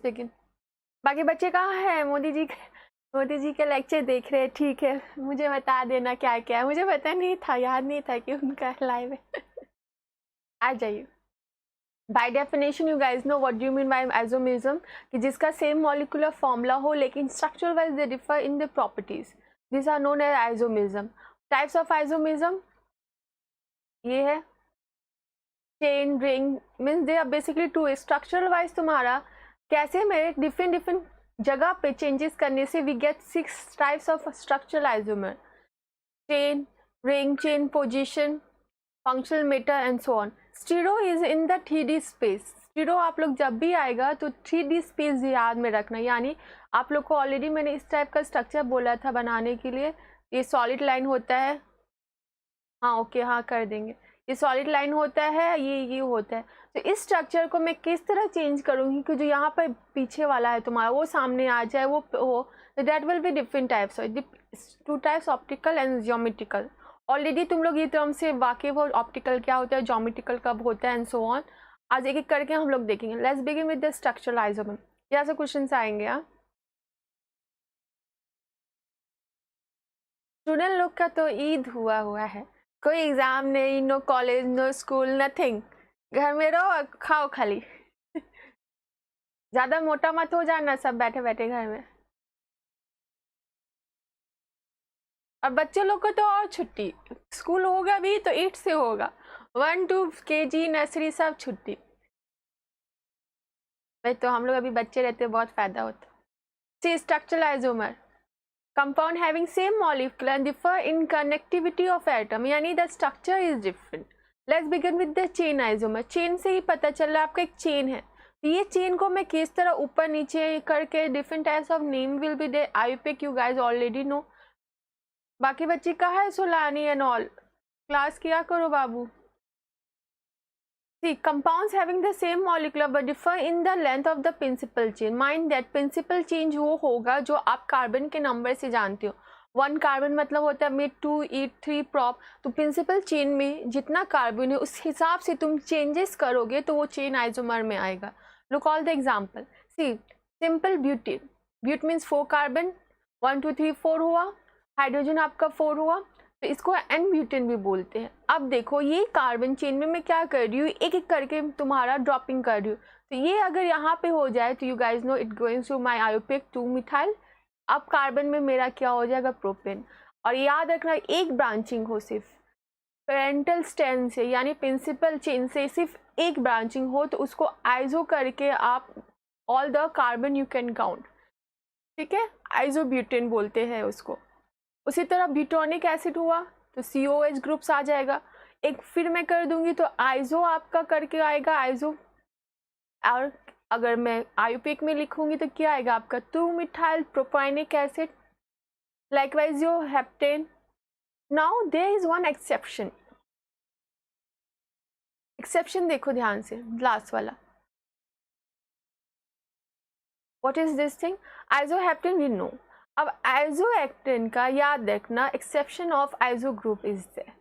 Begin. बाकी बच्चे कहाँ हैं? मोदी जी के लेक्चर देख रहे हैं, ठीक है। मुझे बता देना क्या क्या है, मुझे पता नहीं था, याद नहीं था कि उनका लाइव है। आ जाइए। By definition you guys know what do you mean by isomerism, कि जिसका सेम मॉलिक्यूलर फॉर्मूला हो लेकिन structural wise they differ in the properties, this are known as isomerism. Types of isomerism ये है chain, ring, means they are basically two. Structural wise तुम्हारा कैसे में different जगह पे चेंजेस करने से we get 6 types of structural isomer, chain, ring, chain position, functional matter and so on. Stereo is in the 3D space. Stereo आप लोग जब भी आएगा तो 3D स्पेस याद में रखना, यानी आप लोग को ऑलरेडी मैंने इस टाइप का स्ट्रक्चर बोला था बनाने के लिए। ये सॉलिड लाइन होता है, हाँ ओके, हाँ कर देंगे। ये सॉलिड लाइन होता है, ये होता है। तो इस स्ट्रक्चर को मैं किस तरह चेंज करूँगी कि जो यहाँ पर पीछे वाला है तुम्हारा वो सामने आ जाए, वो that will be different types, 2 types, optical and geometrical. Already तुम लोग ये टर्म से वाकिफ हो, ऑप्टिकल क्या होता है, ज्योमेट्रिकल कब होता है एंड सो ऑन। आज एक एक करके हम लोग देखेंगे। Let's begin with the structural isomer. यहाँ से क्वेश्चन आएंगे। हाँ, स्टूडेंट लोग का तो ईद हुआ है, कोई एग्जाम नहीं, no college, no school, nothing, घर में रहो खाओ खाली। ज्यादा मोटा मत हो जाना सब बैठे बैठे घर में। और बच्चे लोग को तो और छुट्टी, स्कूल होगा भी तो 8 से होगा, 1 to KG नर्सरी सब छुट्टी। भाई तो हम लोग अभी बच्चे रहते बहुत फायदा होता। C structural isomer, compound having same molecule differ in connectivity of atom, यानी the structure is different. Let's begin with the chain isomer. Chain से ही पता चल रहा है आपका एक चेन है, तो ये चेन को मैं किस तरह ऊपर नीचे करके different types of name will be there. I pick you guys already know. बाकी बच्चे कहाँ है? सुलानी एंड ऑल, क्लास किया करो बाबू। See, compounds having the same molecule but differ in the length of the principal chain. Mind that principal change वो होगा जो आप कार्बन के नंबर से जानते हो। 1 कार्बन मतलब होता है मिड 2 ईट 3 प्रॉप। तो प्रिंसिपल चेन में जितना कार्बन है उस हिसाब से तुम चेंजेस करोगे तो वो चेन आइसोमर में आएगा। Look all the example. See simple butane, but means 4 carbon, 1 2 3 4 हुआ, हाइड्रोजन आपका 4 हुआ, तो इसको एन ब्यूटेन भी बोलते हैं। अब देखो ये कार्बन चेन में मैं क्या कर रही हूँ, एक एक करके तुम्हारा ड्रॉपिंग कर रही हूँ। तो ये अगर यहाँ पे हो जाए तो you guys know it going to my आयोपिक 2 मिथाइल। अब कार्बन में मेरा क्या हो जाएगा? प्रोपेन। और याद रखना एक ब्रांचिंग हो सिर्फ पेरेंटल स्टेम से, यानी प्रिंसिपल चेन से सिर्फ एक ब्रांचिंग हो तो उसको आइसो करके आप all the carbon you can count, ठीक है, आइसोब्यूटेन बोलते हैं उसको। उसी तरह ब्यूटोनिक एसिड हुआ तो COH ग्रुप्स आ जाएगा। एक फिर मैं कर दूंगी तो आइसो आपका करके आएगा आइसो, और अगर मैं आयोपिक में लिखूंगी तो क्या आएगा आपका 2 मिथाइल प्रोपाइनिक एसिड। लाइकवाइज यो heptane. Now there is one exception. Exception देखो ध्यान से, लास्ट वाला, what is this thing? Isoheptane we know. अब आइसोएक्टेन का याद रखना, exception of iso group is there.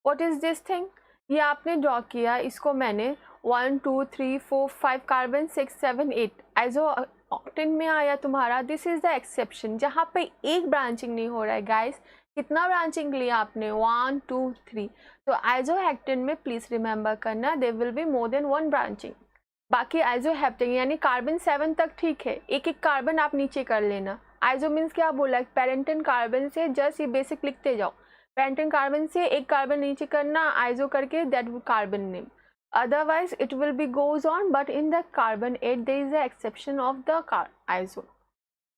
What is this thing? ये आपने ड्रॉ किया, इसको मैंने 1 2 3 4 5 कार्बन 6 7 8 आइसोएक्टेन में आया तुम्हारा। दिस इज द एक्सेप्शन जहाँ पे एक ब्रांचिंग नहीं हो रहा है गाइस। कितना ब्रांचिंग लिया आपने? 1 2 3। तो आइसोएक्टेन में प्लीज रिमेंबर करना there will be more than 1 branching. बाकी आइसोहेप्टेन यानी कार्बन 7 तक ठीक है, एक एक कार्बन आप नीचे कर लेना। आइसो मीन्स क्या बोला? पेरेंटन कार्बन से जस्ट ये बेसिक लिखते जाओ, पेरेंटन कार्बन से एक कार्बन नीचे करना, आइसो करके that carbon name. Otherwise it will be goes on, but in the carbon 8 there is a exception of the iso.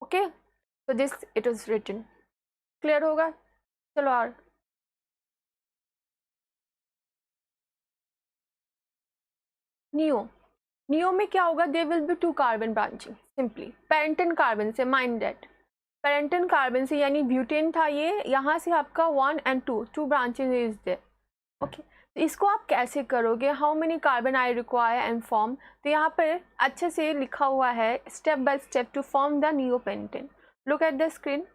Okay, so this it is written. Clear होगा? चलो और नियो। नियो में क्या होगा? There will be 2 carbon branching simply parent carbon से। Mind that parent carbon से यानी butane था ये, यहाँ से आपका 1 and 2 branches is there. Okay, तो इसको आप कैसे करोगे? How many carbon I require and form? तो यहाँ पर अच्छे से लिखा हुआ है step by step to form the neopentane. Look at the screen.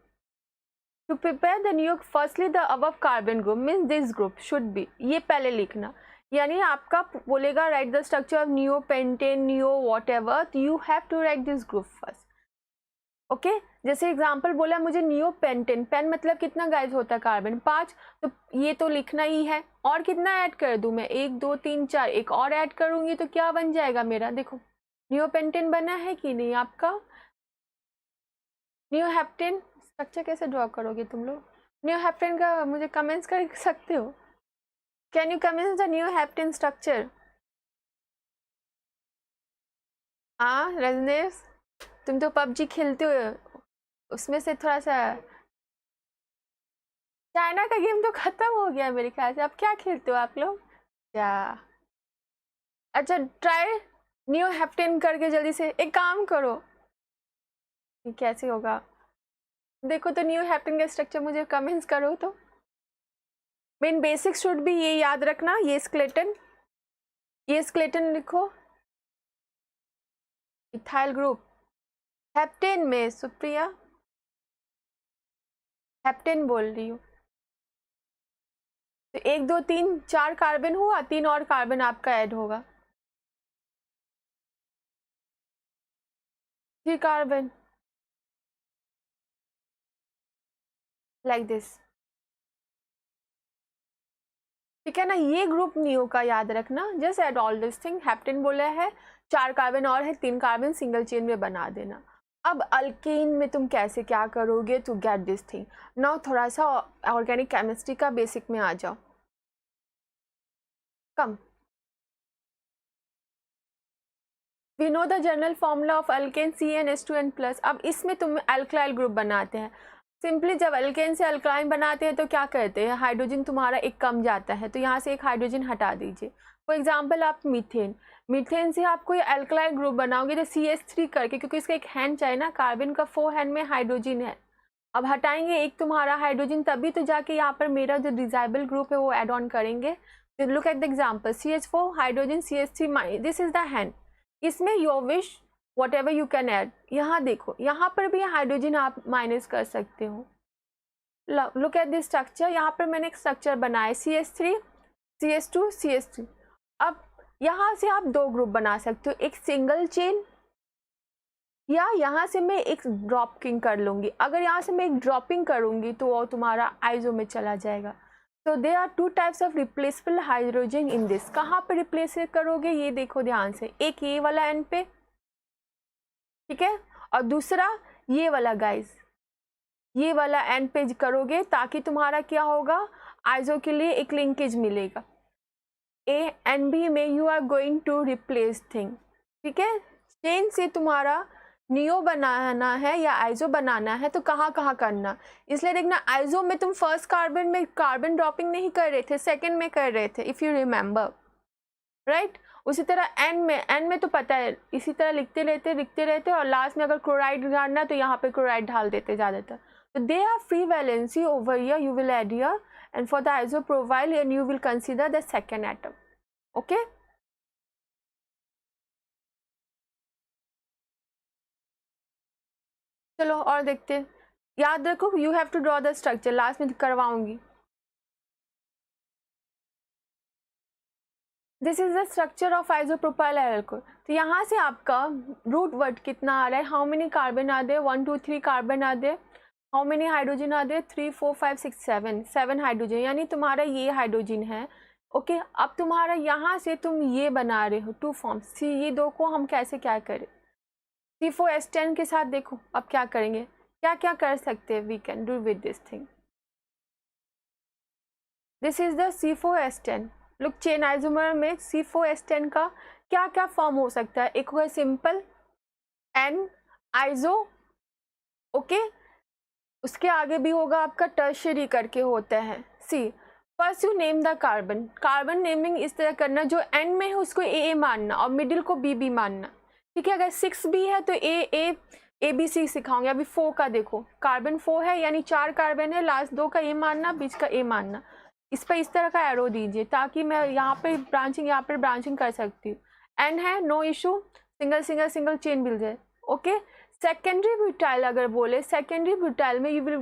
To prepare the neo, firstly the above carbon group means this group should be, ये पहले लिखना। यानी आपका बोलेगा write the structure of neopentane neo whatever, तो you have to write this group first. Okay जैसे example बोला मुझे नियो पेंटेन, पेन मतलब कितना गाइस होता है कार्बन 5, तो ये तो लिखना ही है। और कितना ऐड कर दूं मैं, 1 2 3 4, एक और ऐड करूंगी तो क्या बन जाएगा मेरा, देखो नियो पेंटेन बना है कि नहीं आपका। नियो हेप्टेन स्ट्रक्चर कैसे ड्रॉ करोगे तुम लोग, नियो हेप्टेन का मुझे कमेंट्स कर सकते हो, can you comments the neo heptane structure. हाँ रजनीश तुम तो पबजी खेलते हो, उसमें से थोड़ा सा, चाइना का गेम तो खत्म हो गया मेरे ख्याल से, अब क्या खेलते हो आप लोग क्या। अच्छा ट्राई न्यू हेप्टेन करके जल्दी से, एक काम करो, ये कैसे होगा देखो तो, न्यू हेप्टेन का स्ट्रक्चर मुझे कमेंट्स करो तो। मेन बेसिक शुड भी ये याद रखना, ये स्केलेटन लिखो, इथाइल ग्रुप हेप्टेन में, सुप्रिया हेप्टेन बोल रही हूँ, तो 1 2 3 4 कार्बन हुआ, 3 और कार्बन आपका ऐड होगा, 3 कार्बन लाइक दिस, ठीक है ना। ये ग्रुप नियो का याद रखना, just add all this thing, heptane बोला है 4 कार्बन और है, 3 कार्बन सिंगल चेन में बना देना। अब अल्केन में तुम कैसे क्या करोगे to get this thing, now थोड़ा सा ऑर्गेनिक केमिस्ट्री का बेसिक में आ जाओ, come we know the general formula of alkane CnH2n+। अब इसमें तुम अल्काइल ग्रुप बनाते हैं, सिंपली जब अल्केन से अल्काइन बनाते हैं तो क्या करते हैं, हाइड्रोजन तुम्हारा एक कम जाता है, तो यहाँ से एक हाइड्रोजन हटा दीजिए। फॉर एग्जाम्पल आप मीथेन से आप कोई अल्काइल ग्रुप बनाओगे तो CH3 करके, क्योंकि इसका एक हैंड चाहिए ना, कार्बन का 4 हैंड में हाइड्रोजन है, अब हटाएंगे एक तुम्हारा हाइड्रोजन, तभी तो जाके यहाँ पर मेरा जो डिजाइबल ग्रुप है वो एड ऑन करेंगे। तो look at the example, CH4 hydrogen CH3, this is the hand, इसमें your wish whatever you can add. यहाँ देखो यहाँ पर भी हाइड्रोजन आप माइनस कर सकते हो, लुक एट दिस स्ट्रक्चर, यहाँ पर मैंने एक स्ट्रक्चर बनाया CH3 CH2 CH3। अब यहाँ से आप 2 ग्रुप बना सकते हो, एक सिंगल चेन, या यहाँ से मैं एक ड्रॉपिंग कर लूँगी, अगर यहाँ से मैं एक ड्रॉपिंग करूँगी तो वो तुम्हारा आइजो में चला जाएगा। तो they are 2 types of replaceable hydrogen in this, कहाँ पे रिप्लेस करोगे ये देखो ध्यान से, एक ये वाला एंड पे, ठीक है, और दूसरा ये वाला गाइस, ये वाला एंड पे करोगे, ताकि तुम्हारा क्या होगा, आइजो के लिए एक लिंकेज मिलेगा। ए एंड बी में you are going to replace thing, ठीक है। चेन से तुम्हारा नियो बनाना है या आइजो बनाना है तो कहाँ कहाँ करना, इसलिए देखना आइजो में तुम फर्स्ट कार्बन में कार्बन ड्रॉपिंग नहीं कर रहे थे, सेकंड में कर रहे थे, इफ यू रिमेंबर राइट। उसी तरह एन में तो पता है, इसी तरह लिखते रहते और लास्ट में अगर क्लोराइड डालना तो यहाँ पे क्लोराइड डाल देते ज़्यादातर। तो they are free valency over here, you will add here, and for the iso profile and you will consider the second atom. Okay चलो और देखते हैं, याद रखो you have to draw the structure, last में करवाऊंगी। This is the structure of isopropyl alcohol. तो यहाँ से आपका रूट वर्ड कितना आ रहा है, हाउ मेनी कार्बन आ दे, 1 2 3 कार्बन आ दे, हाउ मेनी हाइड्रोजन आ दे, 3 4 5 6 7 हाइड्रोजन, यानी तुम्हारा ये हाइड्रोजन है। ओके अब तुम्हारा यहाँ से तुम ये बना रहे हो 2 फॉर्म्स, सी ये 2 को हम कैसे क्या करें, C4H10 के साथ देखो अब क्या करेंगे, क्या क्या कर सकते हैं, we can do with this thing. This is the C4H10, look chain isomer में C4H10 का क्या क्या फॉर्म हो सकता है, एक होगा सिंपल एन आइसो, ओके, उसके आगे भी होगा आपका टर्शियरी करके होता है C. First you name the carbon, carbon naming इस तरह करना, जो एंड में है उसको ए मानना और मिडिल को बी मानना, ठीक है। अगर 6B है तो ABC सिखाऊंगे। अभी 4 का देखो, कार्बन 4 है यानी 4 कार्बन है, लास्ट 2 का ए मानना, बीच का ए मानना, इस पर इस तरह का एरो दीजिए ताकि मैं यहाँ पे ब्रांचिंग कर सकती हूँ। एन है नो इशू, सिंगल चेन मिल जाए, ओके। सेकेंडरी ब्यूटाइल अगर बोले, सेकेंडरी ब्यूटाइल में you will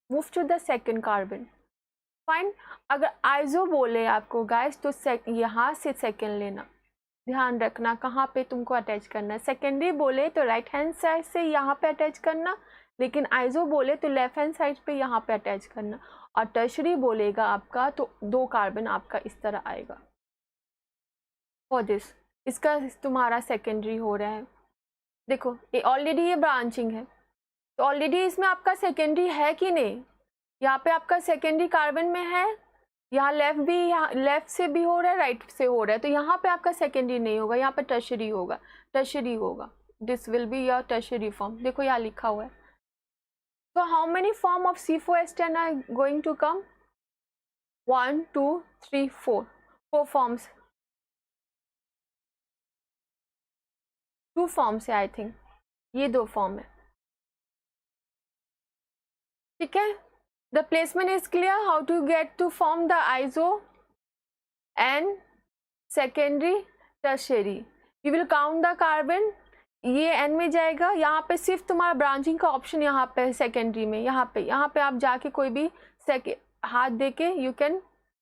move to the second carbon, fine. अगर आइजो बोले आपको गाइस तो यहाँ से सेकेंड लेना, ध्यान रखना कहाँ पे तुमको अटैच करना है। सेकेंडरी बोले तो राइट हैंड साइड से यहाँ पे अटैच करना, लेकिन आइजो बोले तो लेफ्ट हैंड साइड पे यहाँ पे अटैच करना। और टर्शरी बोलेगा आपका तो 2 कार्बन आपका इस तरह आएगा फॉर दिस, इसका तुम्हारा सेकेंडरी हो रहा है। देखो ये ऑलरेडी ये ब्रांचिंग है, तो ऑलरेडी इसमें आपका सेकेंडरी है कि नहीं, यहाँ पे आपका सेकेंडरी कार्बन में है, यहाँ लेफ्ट भी, यहाँ लेफ्ट से भी हो रहा है, राइट से हो रहा है, तो यहाँ पे आपका सेकेंडरी नहीं होगा, यहाँ पे टर्शरी होगा, टर्शरी होगा। This will be your tertiary form. देखो यहाँ लिखा हुआ है। So how many form of C4H10 are going to come? 1, 2, 3, 4. 4 forms. 2 forms है आई थिंक, ये 2 फॉर्म है। ठीक है, the placement is clear how to get to form the iso and secondary tertiary. You will count the carbon, ये n में जाएगा, यहाँ पे सिर्फ तुम्हारा ब्रांचिंग का ऑप्शन यहाँ पे है सेकेंडरी में, यहाँ पे आप जाके कोई भी हाथ दे के यू कैन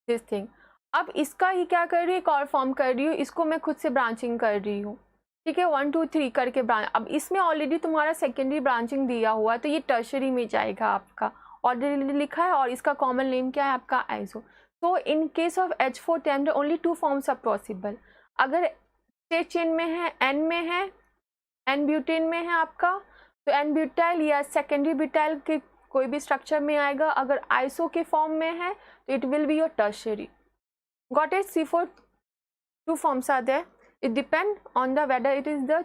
दिस थिंग। अब इसका ही क्या कर रही है, एक और फॉर्म कर रही हूँ, इसको मैं खुद से ब्रांचिंग कर रही हूँ। ठीक है, 1, 2, 3 करके ब्रांच। अब इसमें ऑलरेडी तुम्हारा सेकेंडरी ब्रांचिंग दिया हुआ है, तो ये टर्शरी में जाएगा आपका, ऑलरेडी लिखा है, और इसका कॉमन नेम क्या है आपका iso. So in case of H4 temperature only 2 forms are possible. अगर स्टेट चेन में है, एन में है, एन ब्यूटेन में है आपका, तो एन ब्यूटाइल या सेकेंडरी ब्यूटाइल के कोई भी स्ट्रक्चर में आएगा। अगर आइसो के फॉर्म में है तो it will be your tertiary. Got it? C4 2 forms are there. It depend on the whether it is the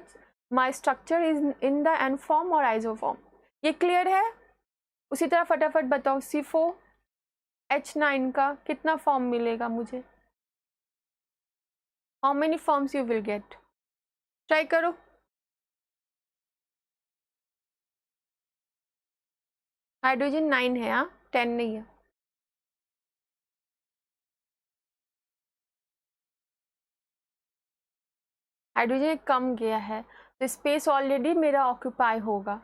my structure is in the N form or iso form. ये clear है? उसी तरह फटाफट बताओ C4H9 का कितना form मिलेगा मुझे? How many forms you will get? Try करो। हाइड्रोजन 9 है, हाँ 10 नहीं है। हाइड्रोजन कम गया है तो स्पेस ऑलरेडी मेरा ऑक्यूपाई होगा,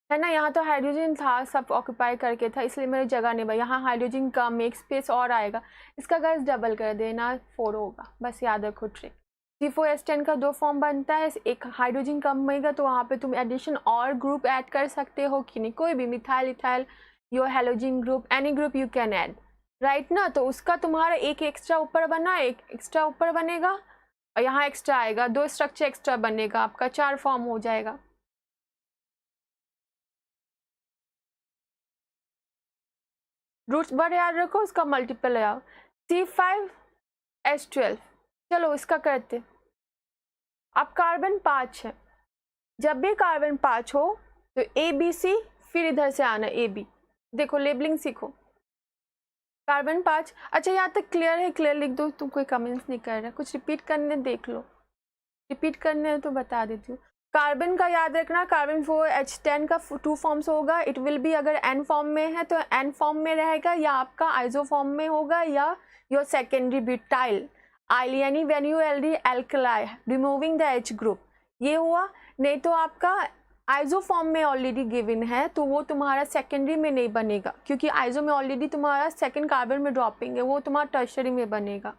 है ना। यहाँ तो हाइड्रोजन था, सब ऑक्यूपाई करके था, इसलिए मेरी जगह नहीं भाई। यहाँ हाइड्रोजन कम, एक स्पेस और आएगा, इसका गैस डबल कर देना, 4 होगा, बस याद रखो ट्रिक। C4H10 का 2 फॉर्म बनता है, एक हाइड्रोजन कम होगा तो वहाँ पे तुम एडिशन और ग्रुप ऐड कर सकते हो कि नहीं, कोई भी methyl, ethyl, your halogen group, any group you can add, right ना। तो उसका तुम्हारा एक एक्स्ट्रा ऊपर बना, एक एक्स्ट्रा ऊपर बनेगा, और यहाँ एक्स्ट्रा आएगा, 2 स्ट्रक्चर एक्स्ट्रा बनेगा, आपका 4 फॉर्म हो जाएगा। रूट्स बार याद रखो, उसका मल्टीपल है C5H12। चलो इसका करते। अब कार्बन 5 है, जब भी कार्बन 5 हो तो ABC, फिर इधर से आना AB। देखो लेबलिंग सीखो। कार्बन 5, अच्छा यहाँ तक क्लियर है? क्लियर लिख दो, तुम कोई कमेंट्स नहीं कर रहा, कुछ रिपीट करने देख लो, रिपीट करने है तो बता देती हूँ। कार्बन का याद रखना, कार्बन 4H10 का 2 फॉर्म्स होगा। इट विल बी, अगर N फॉर्म में है तो N फॉर्म में रहेगा, या आपका आइसो फॉर्म में होगा, या योर सेकेंडरी ब्यूटाइल आइल, यानी when you alkali removing the H group, ये हुआ। नहीं तो आपका आइसो फॉर्म में ऑलरेडी गिवन है तो वो तुम्हारा सेकेंडरी में नहीं बनेगा, क्योंकि आइसो में ऑलरेडी तुम्हारा सेकेंड कार्बन में ड्रॉपिंग है, वो तुम्हारा टर्शरी में बनेगा।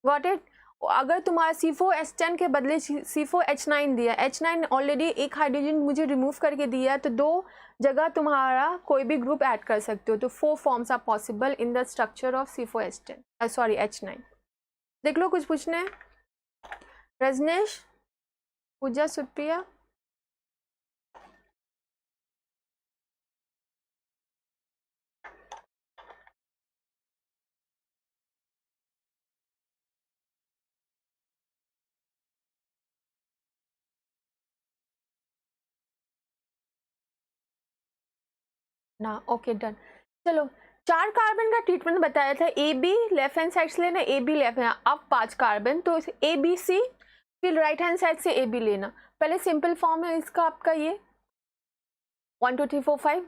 Got it? अगर तुम्हारा C4H10 के बदले C4H9 दिया, H9 ऑलरेडी एक हाइड्रोजन मुझे रिमूव करके दिया है, तो 2 जगह तुम्हारा कोई भी ग्रुप ऐड कर सकते हो, तो 4 forms are possible in the structure of C4H10 sorry H9। देख लो, कुछ पूछना है? रजनेश, पूजा, सुप्रिया, ना, ओके डन। चलो 4 कार्बन का ट्रीटमेंट बताया था, AB लेफ्ट हैंड साइड से लेना, AB लेफ्ट हैंड, अब 5 कार्बन तो ABC, फिर राइट हैंड साइड से AB लेना। पहले सिंपल फॉर्म है इसका आपका ये 1 2 3 4 5,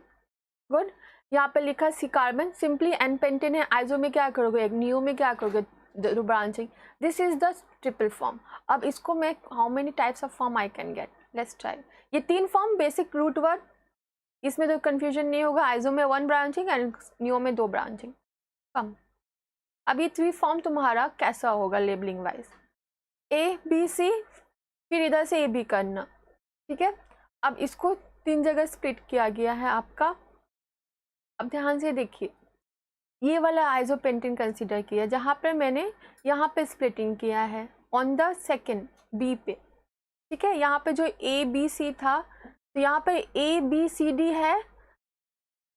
गुड। यहाँ पे लिखा C carbon, simply N pentane है, आइसो में क्या करोगे, एक नियो में क्या करोगे, branching. This is the triple form. अब इसको मैं how many types of form I can get, let's try. ये 3 फॉर्म बेसिक रूट वर्ड, इसमें तो कंफ्यूजन नहीं होगा। आइसो में 1 ब्रांचिंग एंड नियो में 2 ब्रांचिंग। कम अब ये 3 फॉर्म तुम्हारा कैसा होगा labelling wise, A B C, फिर इधर से ए बी करना, ठीक है। अब इसको 3 जगह स्प्लिट किया गया है आपका। अब ध्यान से देखिए, ये वाला आइसोपेंटेन कंसीडर किया जहाँ पर मैंने यहाँ पे स्प्लिटिंग किया है ऑन द सेकेंड बी पे, ठीक है। यहाँ पे जो ए बी सी था, तो यहाँ पर ए बी सी डी है,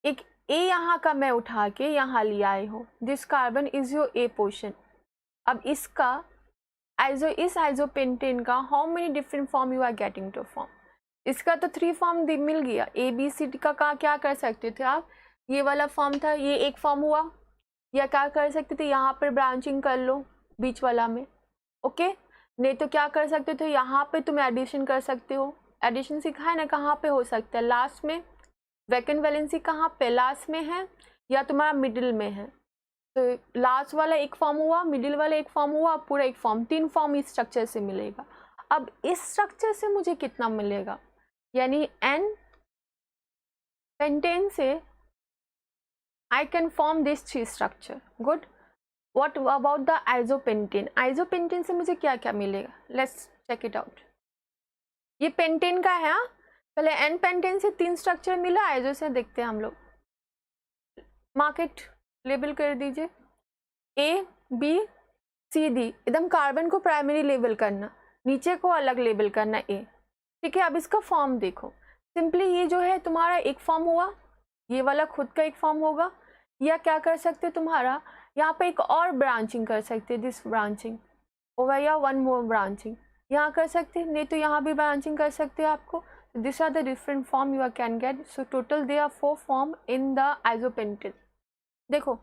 एक ए यहाँ का मैं उठा के यहाँ ले आई हूँ, this carbon is your A portion. अब इसका इस आइसोपेंटेन का how many different form you are getting to form, इसका तो 3 फॉर्म मिल गया। ए बी सी डी का क्या कर सकते थे आप, ये वाला फॉर्म था, ये एक फॉर्म हुआ, या क्या कर सकते थे यहाँ पर ब्रांचिंग कर लो बीच वाला में, ओके। नहीं तो क्या कर सकते थे, यहाँ पे तुम एडिशन कर सकते हो, एडिशन सिखाया ना, कहाँ पे हो सकता है, लास्ट में। वैकेंट वैलेंसी कहाँ पे, लास्ट में है या तुम्हारा मिडिल में है, तो लास्ट वाला एक फॉर्म हुआ, मिडिल वाला एक फॉर्म हुआ, पूरा एक फॉर्म, 3 फॉर्म इस स्ट्रक्चर से मिलेगा। अब इस स्ट्रक्चर से मुझे कितना मिलेगा, यानी एन पेंटेन से I can form this 3 structure. Good. What about the isopentane? Isopentane से मुझे क्या क्या मिलेगा? Let's check it out. ये पेंटेन का है, पहले एन पेंटेन से 3 स्ट्रक्चर मिला, आइसो से देखते हैं हम लोग। मार्केट लेबल कर दीजिए, ए बी सी डी, एकदम कार्बन को प्राइमरी लेबल करना, नीचे को अलग लेबल करना ए, ठीक है। अब इसका फॉर्म देखो, सिंपली ये जो है तुम्हारा एक फॉर्म हुआ, ये वाला खुद का एक फॉर्म होगा, या क्या कर सकते हो तुम्हारा यहाँ पे एक और ब्रांचिंग कर सकते हैं, दिस ब्रांचिंग होगा, या 1 मोर ब्रांचिंग यहाँ कर सकते हैं, नहीं तो यहाँ भी ब्रांचिंग कर सकते हैं आपको। This are the different form you are can get. So total they are 4 form in the isopentane. देखो,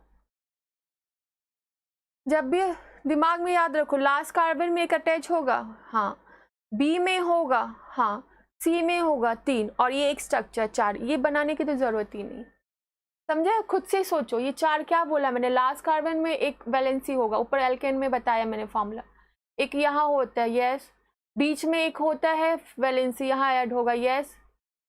जब भी दिमाग में याद रखो, लास्ट कार्बन में एक अटैच होगा, हाँ, बी में होगा, हाँ, सी में होगा 3, और ये एक स्ट्रक्चर 4, ये बनाने की तो जरूरत ही नहीं, समझे। खुद से सोचो, ये 4 क्या बोला मैंने, लास्ट कार्बन में एक वैलेंसी होगा, ऊपर एल्केन में बताया मैंने फॉर्मूला, एक यहाँ होता है, यस, बीच में एक होता है वैलेंसी, यहाँ ऐड होगा, यस,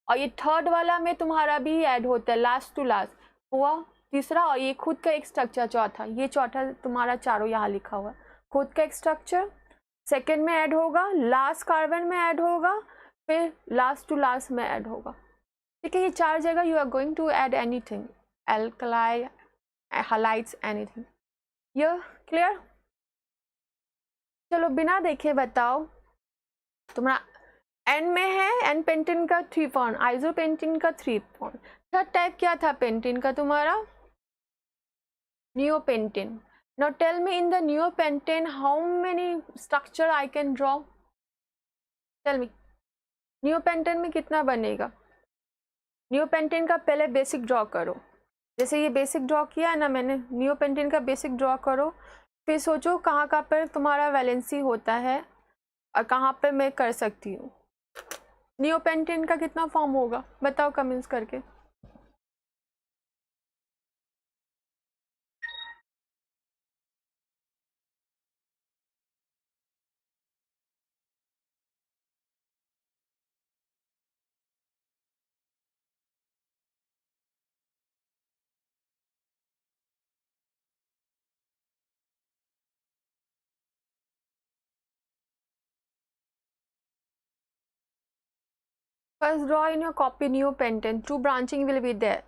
और ये थर्ड वाला में तुम्हारा भी ऐड होता है, लास्ट टू लास्ट हुआ तीसरा, और ये खुद का एक स्ट्रक्चर चौथा, ये चौथा तुम्हारा चारों यहाँ लिखा हुआ, खुद का एक स्ट्रक्चर सेकेंड में ऐड होगा, लास्ट कार्बन में ऐड होगा, फिर लास्ट टू लास्ट में ऐड होगा, ठीक है। ये 4 जगह you are going to add anything, alkali, halides, anything. ये क्लियर? चलो बिना देखे बताओ, तुम्हारा एन में है, एन पेंटेन का 3 फॉर्म, आइसोपेंटेन का 3 फॉर्म। थर्ड टाइप क्या था पेंटेन का तुम्हारा, neopentane. Now tell me in the neopentane how many structure I can draw, tell me. Neopentane में कितना बनेगा, नियोपेंटेन का पहले बेसिक ड्रॉ करो, जैसे ये बेसिक ड्रॉ किया है ना मैंने, नियोपेंटेन का बेसिक ड्रॉ करो, फिर सोचो कहाँ कहाँ पर तुम्हारा वैलेंसी होता है और कहाँ पर मैं कर सकती हूँ। नियोपेंटेन का कितना फॉर्म होगा बताओ कमेंट्स करके। First draw in your copy neopentane, 2 branching will be there,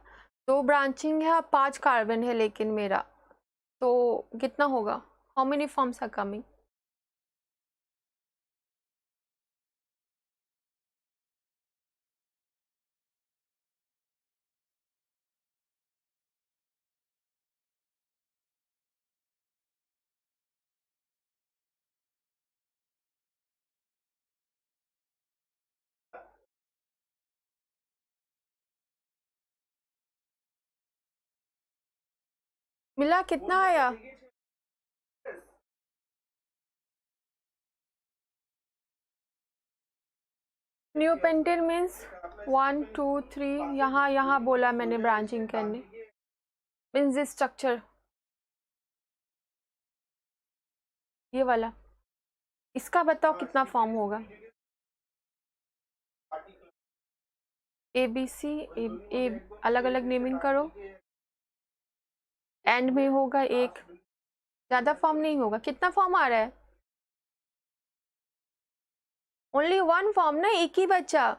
2 branching है, 5 कार्बन है लेकिन मेरा, तो कितना होगा, how many forms are coming. मिला कितना आया, नियोपेंटेन मीन्स 1 2 3, यहाँ बोला मैंने ब्रांचिंग करने, मीन्स दिस स्ट्रक्चर ये वाला, इसका बताओ कितना फॉर्म होगा, ए बी सी, ए अलग अलग नेमिंग करो, एंड में होगा एक, ज़्यादा फॉर्म नहीं होगा। कितना फॉर्म आ रहा है? ओनली वन फॉर्म ना, एक ही बच्चा।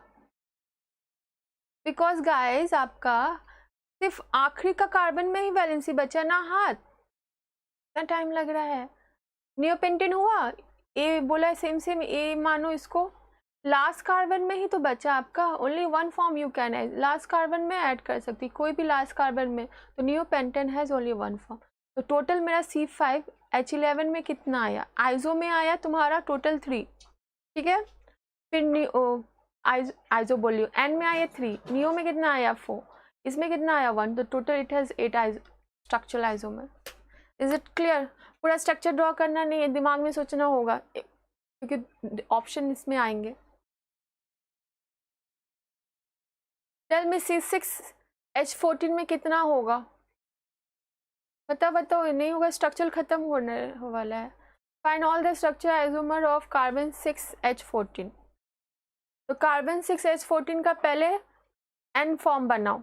बिकॉज गाइस आपका सिर्फ आखिरी का कार्बन में ही वैलेंसी बचा ना, हाथ इतना टाइम लग रहा है। नियोपेंटेन हुआ, ए बोला सेम सेम, ए मानो इसको। लास्ट कार्बन में ही तो बचा आपका। Only one form you can add, last carbon में ऐड कर सकती कोई भी लास्ट कार्बन में, तो neopentane has only one form. तो टोटल मेरा C5 H11 में कितना आया? आइजो में आया तुम्हारा टोटल 3, ठीक है। फिर आइजो बोलियो, एन में आया 3, नियो में कितना आया 4, इसमें कितना आया 1, तो total it has 8 structural isomer. Is it clear? पूरा स्ट्रक्चर ड्रॉ करना नहीं है, दिमाग में सोचना होगा क्योंकि ऑप्शन इसमें आएंगे। टेल मी C6H14 में कितना होगा? बताओ, नहीं होगा, स्ट्रक्चर खत्म होने वाला है। Find all the structure isomer of carbon 6H14। तो कार्बन 6H14 का पहले एन फॉर्म बनाओ,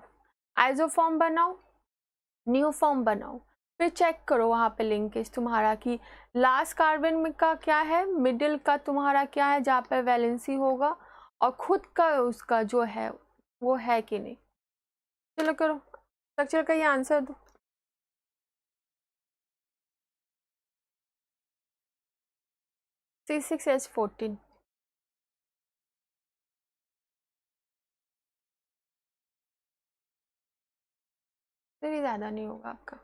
आइसो फॉर्म बनाओ, न्यू फॉर्म बनाओ, फिर चेक करो वहाँ पे लिंकेज तुम्हारा कि लास्ट कार्बन में का क्या है, मिडिल का तुम्हारा क्या है जहाँ पे वैलेंसी होगा, और खुद का उसका जो है वो है कि नहीं। चलो करो, स्ट्रक्चर का ये आंसर दो। C6H14 से भी ज़्यादा नहीं होगा आपका।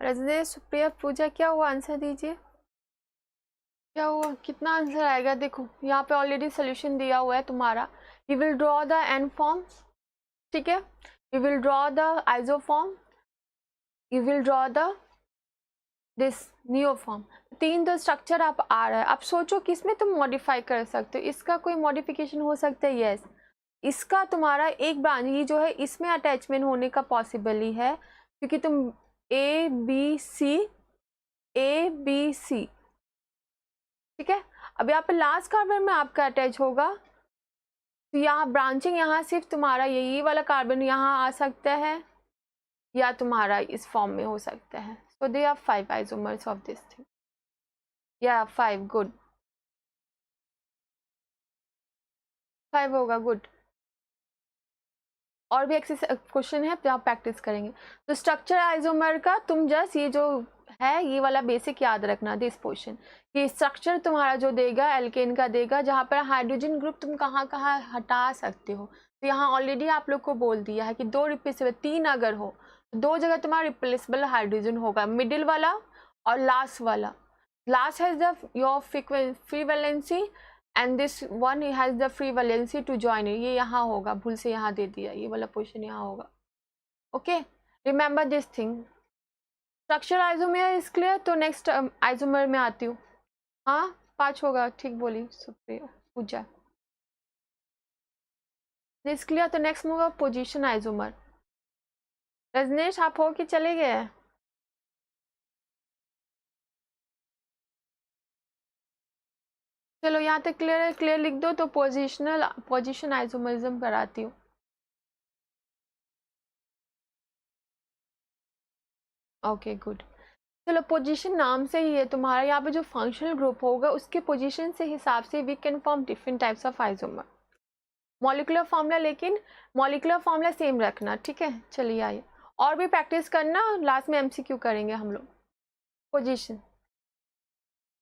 रजनीश, सुप्रिया, पूजा, क्या हुआ? आंसर दीजिए, क्या हुआ? कितना आंसर आएगा? देखो यहाँ पे ऑलरेडी सोल्यूशन दिया हुआ है तुम्हारा। You will draw the N form, ठीक है, you will draw the iso form, you will draw the this neo form. 3 तो स्ट्रक्चर आप आ रहा है। अब सोचो कि इसमें तुम मॉडिफाई कर सकते हो, इसका कोई मॉडिफिकेशन हो सकता है? यस, इसका तुम्हारा एक ब्रांच ही जो है इसमें अटैचमेंट होने का पॉसिबल ही है, क्योंकि तुम A B C, ठीक है। अब यहाँ पे लास्ट कार्बन में आपका अटैच होगा, तो यहाँ ब्रांचिंग, यहाँ सिर्फ तुम्हारा यही वाला कार्बन यहाँ आ सकता है, या तुम्हारा इस फॉर्म में हो सकता है। So they are 5 isomers of this thing, या 5, गुड, 5 होगा, गुड। और भी एक्सरसाइज क्वेश्चन है तो आप प्रैक्टिस करेंगे। तो स्ट्रक्चर आइसोमर का तुम जस्ट ये जो है ये वाला बेसिक याद रखना, दिस पोर्शन, कि स्ट्रक्चर तुम्हारा जो देगा एल्केन का देगा, जहाँ पर हाइड्रोजन ग्रुप तुम कहाँ कहाँ हटा सकते हो। तो यहाँ ऑलरेडी आप लोग को बोल दिया है कि 2 रिप्लेसेबल, 3 अगर हो तो 2 जगह तुम्हारा रिप्लेसेबल हाइड्रोजन होगा, मिडिल वाला और लास्ट वाला। Last has the your free valency and this one has the free valency two join, ये यहाँ होगा, भूल से यहाँ दे दिया, ये वाला पोर्शन यहाँ होगा। Okay, remember this thing. Structure isomer is clear. तो नेक्स्ट आइसोमर में आती हूँ। हाँ 5 होगा, ठीक बोली सुप्रिया, पूजा, दिस क्लियर। तो next move position isomer. Rajnish आप हो कि चले गए? चलो यहाँ तक क्लियर है, क्लियर लिख दो। तो पोजिशन आइसोमरिज्म कराती हूँ। Okay good. चलो पोजीशन नाम से ही है तुम्हारा, यहाँ पे जो फंक्शनल ग्रुप होगा उसके पोजीशन से हिसाब से we can form different types of isomer. Molecular formula, लेकिन मॉलिकुलर फॉर्मूला सेम रखना, ठीक है। चलिए आइए और भी प्रैक्टिस करना, लास्ट में MCQ करेंगे हम लोग। Position,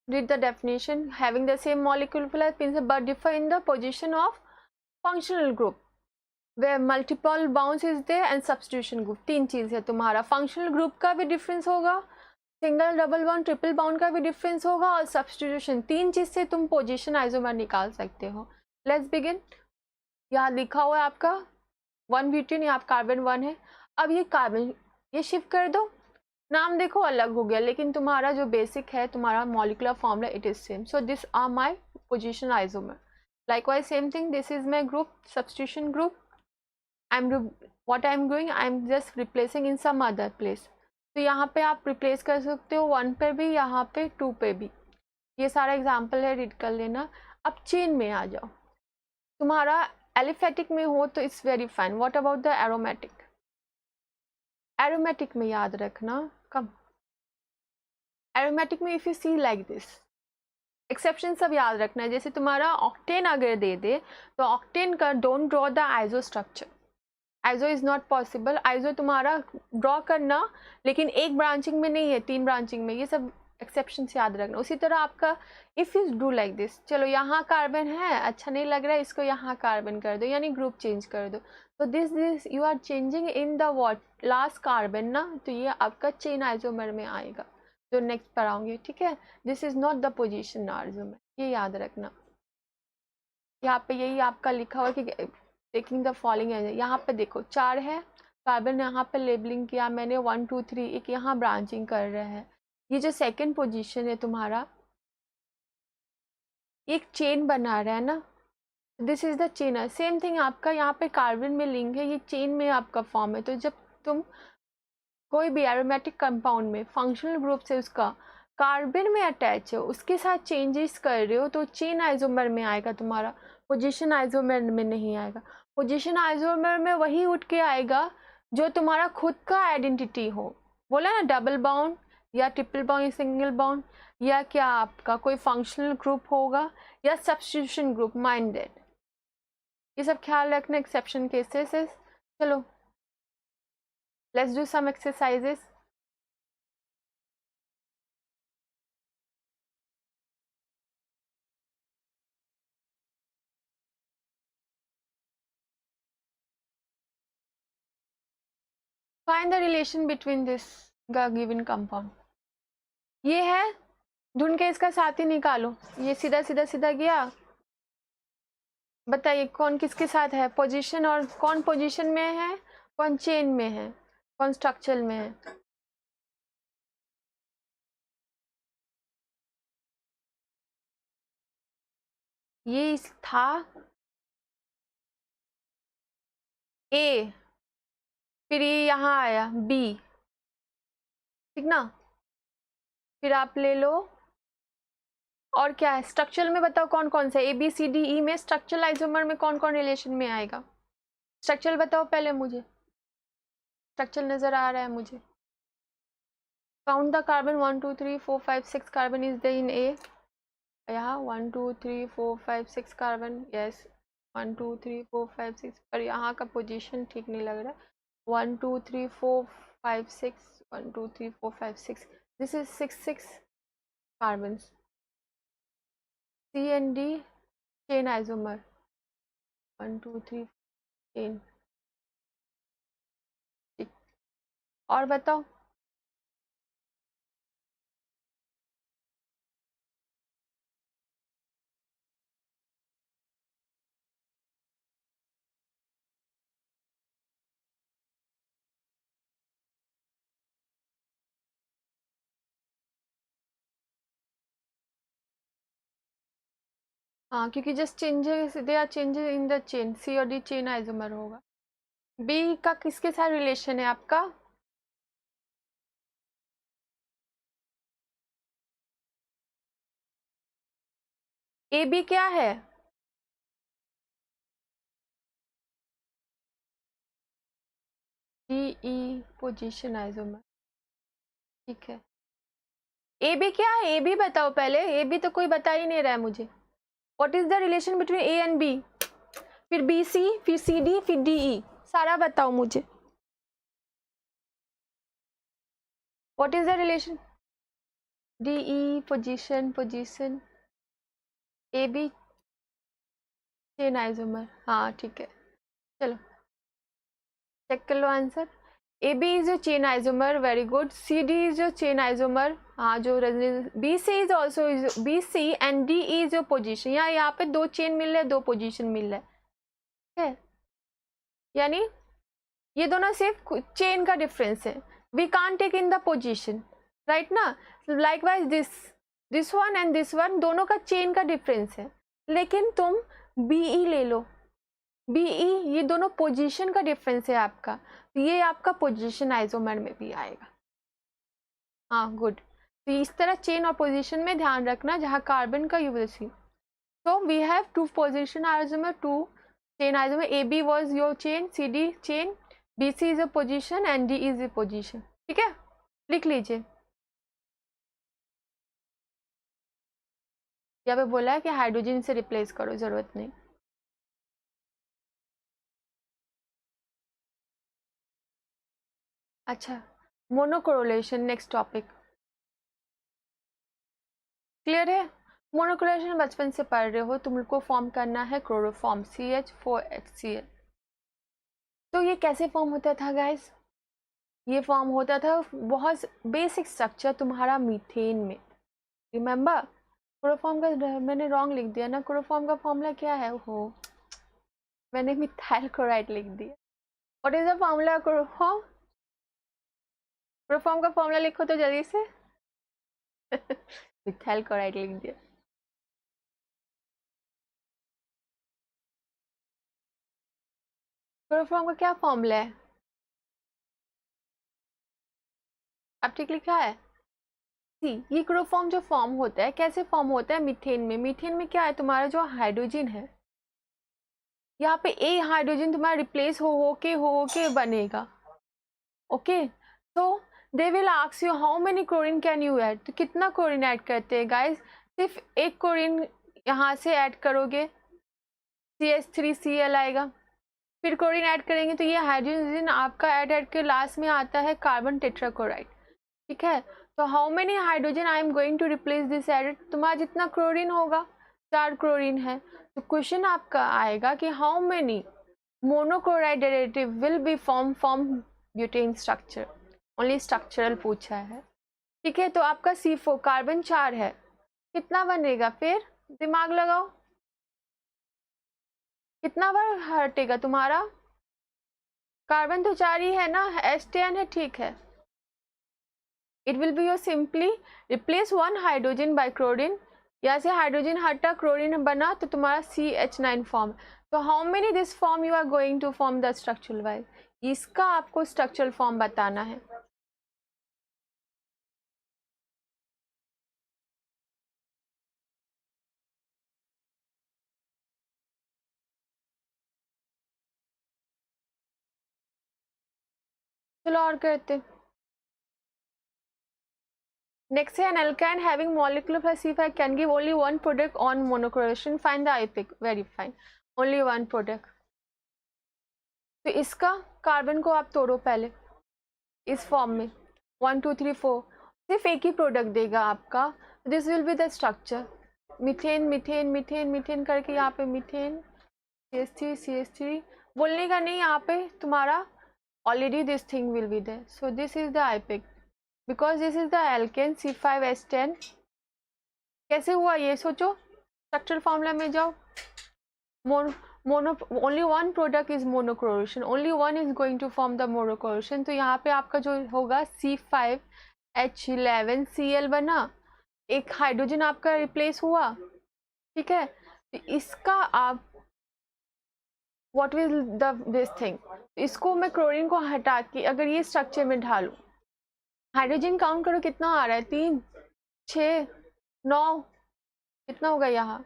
read the definition, having the same molecular principle but differ in the position of functional group where multiple bonds is there and substitution group। 3 चीज है तुम्हारा, फंक्शनल ग्रुप का भी डिफरेंस होगा, single double bond triple bond का भी difference होगा, और सब्स्टिट्यूशन। 3 चीज से तुम पोजीशन आइसोमर निकाल सकते हो। Let's begin. यहाँ लिखा हुआ है आपका 1 ब्यूटेन, यहाँ कार्बन 1 है। अब ये कार्बन ये शिफ्ट कर दो, नाम देखो अलग हो गया, लेकिन तुम्हारा जो बेसिक है तुम्हारा molecular formula it is same. So this are my position isomer. Likewise same thing, this is my group, substitution group. what I'm doing, I'm just replacing in some other place। तो यहाँ पे आप replace कर सकते हो 1 पे भी, यहाँ पे 2 पे भी। ये सारा एग्जाम्पल है, रीड कर लेना। अब चेन में आ जाओ। तुम्हारा एलिफेटिक में हो तो it's very fine. What about the aromatic? Aromatic में याद रखना कम। एरोमेटिक में if you see like this, exception सब याद रखना है। जैसे तुम्हारा ऑक्टेन अगर दे दे तो ऑक्टेन का don't draw the iso structure, iso is not possible. Iso तुम्हारा ड्रॉ करना लेकिन एक ब्रांचिंग में नहीं है, 3 ब्रांचिंग में, ये सब एक्सेप्शन याद रखना। उसी तरह आपका if you do like this, चलो यहाँ कार्बन है, अच्छा नहीं लग रहा है, इसको यहाँ कार्बन कर दो, यानी ग्रुप चेंज कर दो। तो this you are changing in the what last carbon ना, तो ये आपका चेन आइसोमर में आएगा जो नेक्स्ट पढ़ाऊंगे, ठीक है। This is not the position isomer, ये याद रखना। यहाँ पे यही आपका लिखा हुआ कि टेकिंग द फॉलोइंग है। यहाँ पे देखो 4 है कार्बन, यहाँ पे लेबलिंग किया मैंने 1 2 3, एक यहाँ ब्रांचिंग कर रहे हैं। ये जो सेकंड पोजीशन है तुम्हारा, एक चेन बना रहा है ना, दिस इज द चेन है। सेम थिंग आपका यहाँ पे कार्बन में लिंक है, ये चेन में आपका फॉर्म है। तो जब तुम कोई भी एरोमेटिक कंपाउंड में फंक्शनल ग्रुप से उसका कार्बन में अटैच है, उसके साथ चेंजेस कर रहे हो, तो चेन आइसोमर में आएगा तुम्हारा, पोजीशन आइसोमर में नहीं आएगा। पोजीशन आइसोमर में वही उठ के आएगा जो तुम्हारा खुद का आइडेंटिटी हो। बोला ना डबल बाउंड या ट्रिपल बाउंड या सिंगल बाउंड, या क्या आपका कोई फंक्शनल ग्रुप होगा या सब्स्टिट्यूशन ग्रुप, माइंडेड, ये सब ख्याल रखना एक्सेप्शन केसेस। चलो let's do some exercises. Find the relation between this given compound। ये है, ढूंढ के इसका साथी निकालो। ये सीधा सीधा सीधा गया, बताइए कौन किसके साथ है पोजीशन, और कौन पोजीशन में है, कौन चेन में है, कौन स्ट्रक्चर में है। ये था ए, फिर ये यहाँ आया बी, ठीक ना। फिर आप ले लो, और क्या है स्ट्रक्चर में, बताओ कौन कौन सा, ए बी सी डी ई में स्ट्रक्चरल आइसोमर में कौन कौन रिलेशन में आएगा। स्ट्रक्चर बताओ पहले मुझे, स्ट्रक्चर नजर आ रहा है मुझे। Count the carbon 1 2 3 4 5 6 carbon is the in A. यहाँ 1 2 3 4 5 6 कार्बन, यस 1 2 3 4 5 6, पर यहाँ का पोजीशन ठीक नहीं लग रहा। 1 2 3 4 5 6 1 2 3 4 5 6, this is 6 carbon. C and D chain isomer, 1 2 3 chain, ठीक। और बताओ हाँ, क्योंकि just changes they are changes in the chain, C और डी चेन आइसोमर होगा। बी का किसके साथ रिलेशन है आपका, ए बी क्या है, डी ई पोजीशन आइसोमर, ठीक है। ए बी क्या है, ए बी बताओ पहले, ए बी तो कोई बता ही नहीं रहा है मुझे। What is the relation between A and B, फिर बी सी, फिर सी डी, फिर डी ई, सारा बताओ मुझे। What is the relation, D E position, position, A B chain isomer, हाँ ठीक है। चलो चेक कर लो answer. A B is your chain isomer, very good. C D is your chain isomer, हाँ जो B C is also B C and D is your position. यहाँ पे 2 चेन मिल रहे हैं, 2 पोजीशन मिल रहा है, ठीक है। यानी ये दोनों सिर्फ चेन का डिफरेंस है, we can't take in the position, right ना। Likewise this one and this one, दोनों का चेन का डिफरेंस है, लेकिन तुम बी ई ले लो, बी ई, ये दोनों पोजीशन का डिफरेंस है आपका, तो ये आपका पोजीशन आइसोमर में भी आएगा। हाँ गुड। तो इस तरह चेन और पोजीशन में ध्यान रखना, जहाँ कार्बन का you will see. So we have 2 position isomer, 2 chain isomer. AB was your chain, CD chain, BC is a position and D is a position. ठीक है। लिख लीजिए। यहाँ पे बोला है कि हाइड्रोजन से रिप्लेस करो, जरूरत नहीं। अच्छा, मोनोकोरिलेशन नेक्स्ट टॉपिक। क्लियर है? मोनोकोरिलेशन बचपन से पढ़ रहे हो, तुमको फॉर्म करना है क्लोरोफॉर्म CH4HCl। तो ये कैसे फॉर्म होता था गाइस? ये फॉर्म होता था बहुत बेसिक स्ट्रक्चर तुम्हारा मीथेन में। रिमेम्बर, क्लोरोफॉर्म का मैंने रॉन्ग लिख दिया ना। क्लोरोफॉर्म का फॉर्मूला क्या है? हो, मैंने मिथाइल क्लोराइड लिख दिया। What is the formula chloroform? Chloroform का फॉर्मूला लिखो तो जल्दी से। मिथाइल क्लोराइड लिख दिया। क्लोरोफॉर्म का क्या फॉर्मूला है? अब ठीक लिखा है? सी, ये क्लोरोफॉर्म जो फॉर्म होता है कैसे फॉर्म होता है? मीथेन में। मीथेन में क्या है? तुम्हारा जो हाइड्रोजन है, यहाँ पे ए हाइड्रोजन तुम्हारा रिप्लेस हो के बनेगा। ओके, तो they will ask you how many chlorine can you add. तो कितना क्लोरीन ऐड करते हैं गाइस? सिर्फ एक क्लोरीन यहाँ से ऐड करोगे, CH3Cl आएगा। फिर क्लोरीन ऐड करेंगे तो ये हाइड्रोजन आपका ऐड के लास्ट में आता है कार्बन टेट्राक्लोराइड। ठीक है, तो how many hydrogen I am going to replace this added. तुम्हारा जितना क्लोरीन होगा, 4 क्लोरीन है, तो क्वेश्चन आपका आएगा कि how many monochloride derivative will be form butane structure. Only structural पूछा है। ठीक है, तो आपका C4 कार्बन 4 है, कितना बनेगा? फिर दिमाग लगाओ, कितना बार हटेगा तुम्हारा? कार्बन तो 4 ही है ना, H10 है। ठीक है, it will be your simply replace 1 hydrogen bye chlorine. यहाँ से हाइड्रोजन हटा, क्लोरीन बना, तो तुम्हारा CH9 फॉर्म। तो how many this form you are going to form the structural wise, इसका आपको स्ट्रक्चरल फॉर्म बताना है। चलो और करते। Next, an alkyne having molecular plus C5 can give only one product on monocorrelation. Find the IUPAC. Very fine. Only one product. तो इसका carbon को आप तोड़ो पहले इस फॉर्म में, 1 2 3 4, सिर्फ एक ही प्रोडक्ट देगा आपका। This will be the structure. Methane methane methane methane करके यहाँ पे मीथेन CH3 बोलने का नहीं, यहाँ पे तुम्हारा already this thing will be there. So this is the IUPAC because this is the alkane C5H10। कैसे हुआ ये सोचो, स्ट्रक्चरल फॉर्मूला में जाओ। only one product is monocorrelation, only one is going to form the monocorrelation। तो यहाँ पे आपका जो होगा C5H11Cl बना, एक हाइड्रोजन आपका रिप्लेस हुआ। ठीक है, तो इसका आप व्हाट विल दिस थिंग, इसको मैं क्लोरीन को हटा के अगर ये स्ट्रक्चर में ढालूं, हाइड्रोजन काउंट करो कितना आ रहा है, 3 6 9, कितना होगा यहाँ?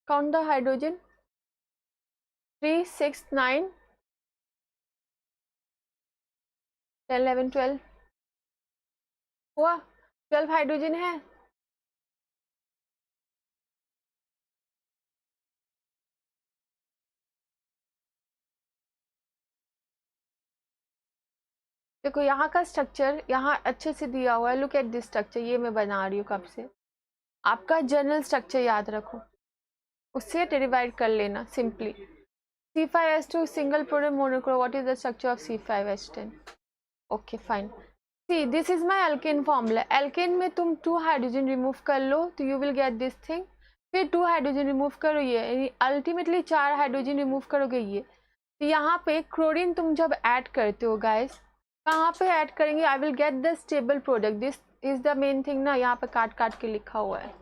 काउंट द हाइड्रोजन, 3 6 9 10 11 12 हुआ, 12 हाइड्रोजन है। देखो यहाँ का स्ट्रक्चर यहाँ अच्छे से दिया हुआ है। लुक एट दिस स्ट्रक्चर, ये मैं बना रही हूँ कब से। आपका जनरल स्ट्रक्चर याद रखो, उससे डिवाइड कर लेना simply. C5H2 single product monochloro, what is the structure of C5H10? Okay fine. See, this is my alkane formula. Alkane में तुम 2 हाइड्रोजन रिमूव कर लो तो you will get this thing. फिर 2 हाइड्रोजन रिमूव करो, ये अल्टीमेटली 4 हाइड्रोजन रिमूव करोगे ये। तो यहाँ पे क्लोरीन तुम जब ऐड करते हो गाइस, कहाँ पे ऐड करेंगे? I will get the stable product, this is the main thing ना। यहाँ पे काट काट के लिखा हुआ है,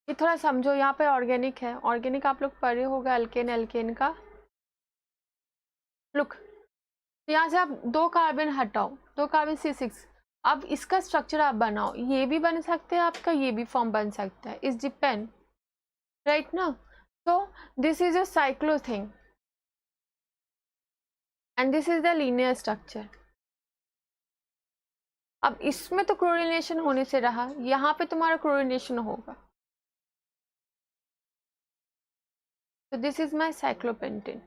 ये थोड़ा समझो। यहाँ पे ऑर्गेनिक है, ऑर्गेनिक आप लोग पढ़े होगा एल्केन एल्केन का। लुक, यहाँ से आप 2 कार्बन हटाओ, 2 कार्बन C6। अब इसका स्ट्रक्चर आप बनाओ, ये भी बन सकते हैं आपका, ये भी फॉर्म बन सकता है, इस डिपेंड, राइट ना। तो this is a cyclo thing. And this is the linear structure. अब इसमें तो क्लोरीनेशन होने से रहा, यहाँ पे तुम्हारा क्लोरीनेशन होगा। तो this is my cyclopentane.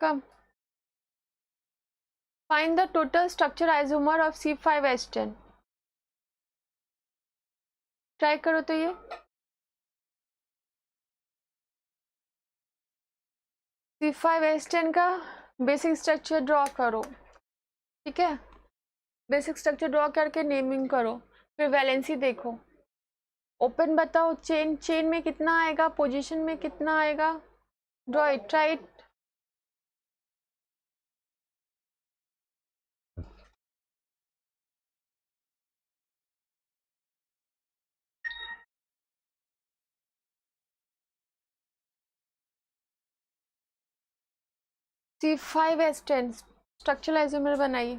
Come find the total structure isomer of C5H10। Try करो तो ये C5H10 का बेसिक स्ट्रक्चर ड्रॉ करो, ठीक है। बेसिक स्ट्रक्चर ड्रॉ करके नेमिंग करो, फिर वैलेंसी देखो, ओपन बताओ, चेन में कितना आएगा, पोजीशन में कितना आएगा, draw it, try it. C5H10 structural isomer बनाइए।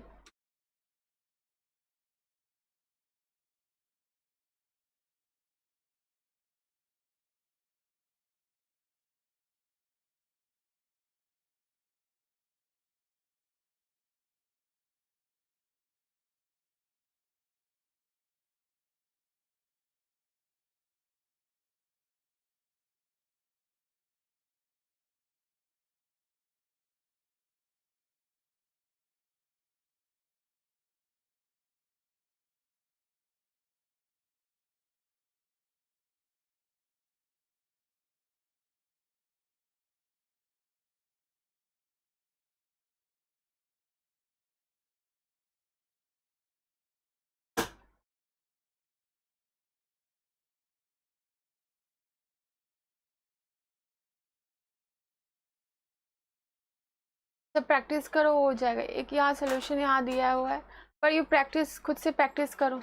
तो प्रैक्टिस करो, हो जाएगा। एक यहाँ सोल्यूशन यहाँ दिया हुआ है, पर यू प्रैक्टिस, खुद से प्रैक्टिस करो।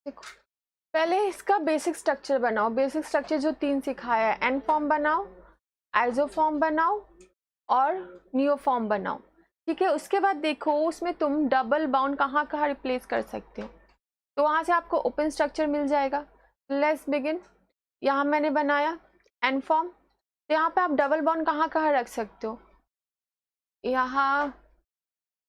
देखो पहले इसका बेसिक स्ट्रक्चर बनाओ, बेसिक स्ट्रक्चर जो 3 सिखाया है, एन फॉर्म बनाओ, आइसो फॉर्म बनाओ और नियो फॉर्म बनाओ, ठीक है। उसके बाद देखो उसमें तुम डबल बाउंड कहाँ कहाँ रिप्लेस कर सकते हो, तो वहाँ से आपको ओपन स्ट्रक्चर मिल जाएगा। Let's begin. यहाँ मैंने बनाया एन फॉर्म, तो यहाँ पे आप डबल बाउंड कहाँ कहाँ रख सकते हो, यहाँ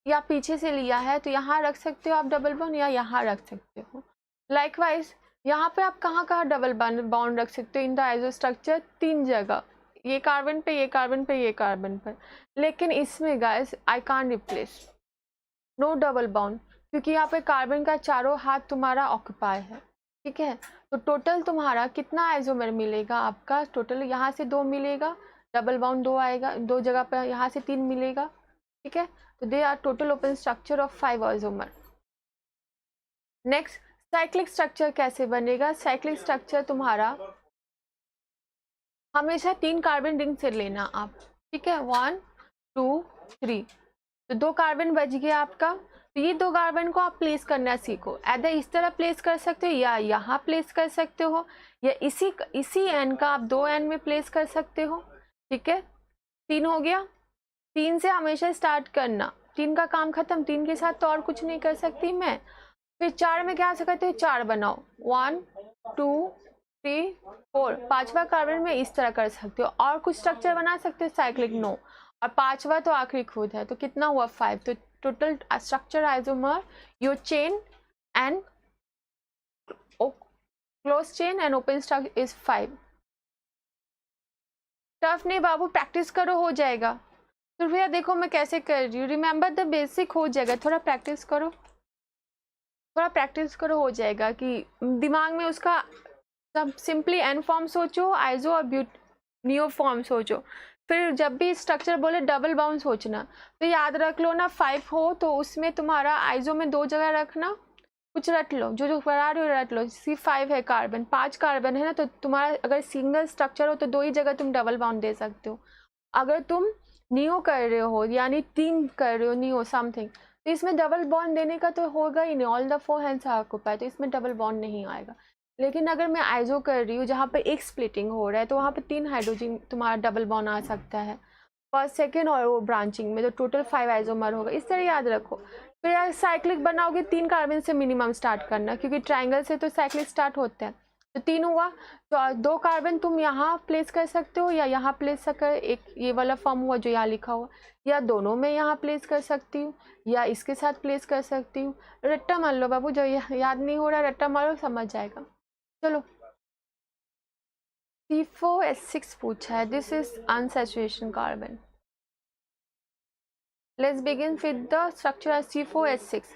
या पीछे से लिया है तो यहाँ रख सकते हो आप डबल बाउंड, या यहाँ रख सकते हो। लाइकवाइज यहाँ पे आप कहाँ कहाँ डबल बाउंड रख सकते हो इन द आइसो स्ट्रक्चर, 3 जगह, ये कार्बन पे, ये कार्बन पे, ये कार्बन पर। लेकिन इसमें guys I can't replace, no double bound, क्योंकि यहाँ पे कार्बन का चारों हाथ तुम्हारा ऑक्यूपाई है, ठीक है। तो टोटल तुम्हारा कितना आइसोमर मिलेगा आपका, टोटल यहाँ से 2 मिलेगा, डबल बाउंड 2 आएगा, 2 जगह पे यहाँ से 3 मिलेगा, ठीक है। तो they are total open structure of 5 isomer. Next cyclic structure कैसे बनेगा। साइक्लिक स्ट्रक्चर तुम्हारा हमेशा 3 कार्बन रिंग से लेना आप, ठीक है। 1 2 3, तो 2 कार्बन बच गया आपका। तो ये 2 कार्बन को आप प्लेस करना सीखो, ऐसा इस तरह प्लेस कर सकते हो या यहाँ प्लेस कर सकते हो, या इसी एन का आप 2 एन में प्लेस कर सकते हो, ठीक है। 3 हो गया, 3 से हमेशा स्टार्ट करना, 3 का काम खत्म, 3 के साथ तो और कुछ नहीं कर सकती मैं। फिर 4 में क्या सकते हो, 4 बनाओ, 1 2 3 4, 5वां कार्बन में इस तरह कर सकते हो। और कुछ स्ट्रक्चर बना सकते हो साइक्लिक, नो, और 5वां तो आखिरी खुद है, तो कितना हुआ 5। तो total structure isomer your chain and close chain and open structure is 5। Tough नहीं बाबू, प्रैक्टिस करो, हो जाएगा। तो भैया देखो मैं कैसे कर रही हूँ, रिमेंबर द बेसिक, हो जाएगा। थोड़ा प्रैक्टिस करो, थोड़ा प्रैक्टिस करो, हो जाएगा। कि दिमाग में उसका सब सिंपली एन फॉर्म सोचो, आइसो और नियो फॉर्म सोचो, फिर जब भी स्ट्रक्चर बोले डबल बाउंड सोचना। तो याद रख लो ना, 5 हो तो उसमें तुम्हारा आइसो में 2 जगह रखना, कुछ रट लो, जो करा रहे हो रट लो। C5 है कार्बन, 5 कार्बन है ना, तो तुम्हारा अगर सिंगल स्ट्रक्चर हो तो 2 ही जगह तुम डबल बाउंड दे सकते हो। अगर तुम नियो कर रहे हो यानी 3 कर रहे हो, नियो समथिंग, तो इसमें डबल बॉन्ड देने का तो होगा ही नहीं, all the 4 hands are occupied, तो इसमें डबल बॉन्ड नहीं आएगा। लेकिन अगर मैं आइजो कर रही हूँ जहाँ पे एक स्प्लिटिंग हो रहा है तो वहाँ पे 3 हाइड्रोजन तुम्हारा डबल बॉन्ड आ सकता है फर्स्ट सेकेंड और वो ब्रांचिंग में, तो टोटल 5 आइजोमर होगा। इस तरह याद रखो। फिर यार साइक्लिक बनाओगे 3 कार्बन से मिनिमम स्टार्ट करना, क्योंकि ट्राइंगल से तो साइक्लिक स्टार्ट होते हैं। तो 3 हुआ तो 2 कार्बन तुम यहाँ प्लेस कर सकते हो या यहाँ प्लेस कर, एक ये वाला फॉर्म हुआ जो यहाँ लिखा हुआ, या दोनों में यहाँ प्लेस कर सकती हूँ या इसके साथ प्लेस कर सकती हूँ। रट्टा मान लो बाबू, जो याद नहीं हो रहा रट्टा मारो, समझ जाएगा। चलो C4H6 पूछा है, this is unsaturation carbon. Let's begin with the structure as C4H6।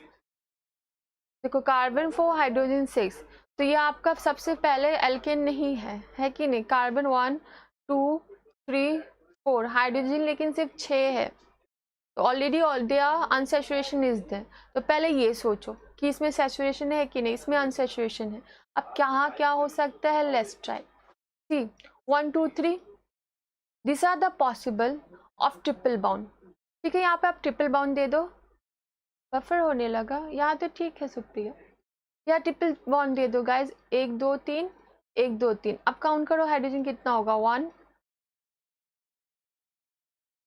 देखो कार्बन 4 हाइड्रोजन 6, तो ये आपका सबसे पहले एल्केन नहीं है कि नहीं। कार्बन 1 2 3 4 हाइड्रोजन लेकिन सिर्फ 6 है, तो ऑलरेडी अनसैचुरेशन इज देयर। तो पहले ये सोचो कि इसमें सैचुरेशन है कि नहीं, इसमें अनसैचुरेशन है। अब क्या हो सकता है, let's try. C 1 2 3 this are the possible of triple bound. ठीक है, यहाँ पे आप ट्रिपल बाउंड दे दो। बफर होने लगा यहाँ तो ठीक है सुप्रिया, या ट्रिपल बॉन्ड दे दो गाइज। 1 2 3 1 2 3। अब काउंट करो हाइड्रोजन कितना होगा, 1।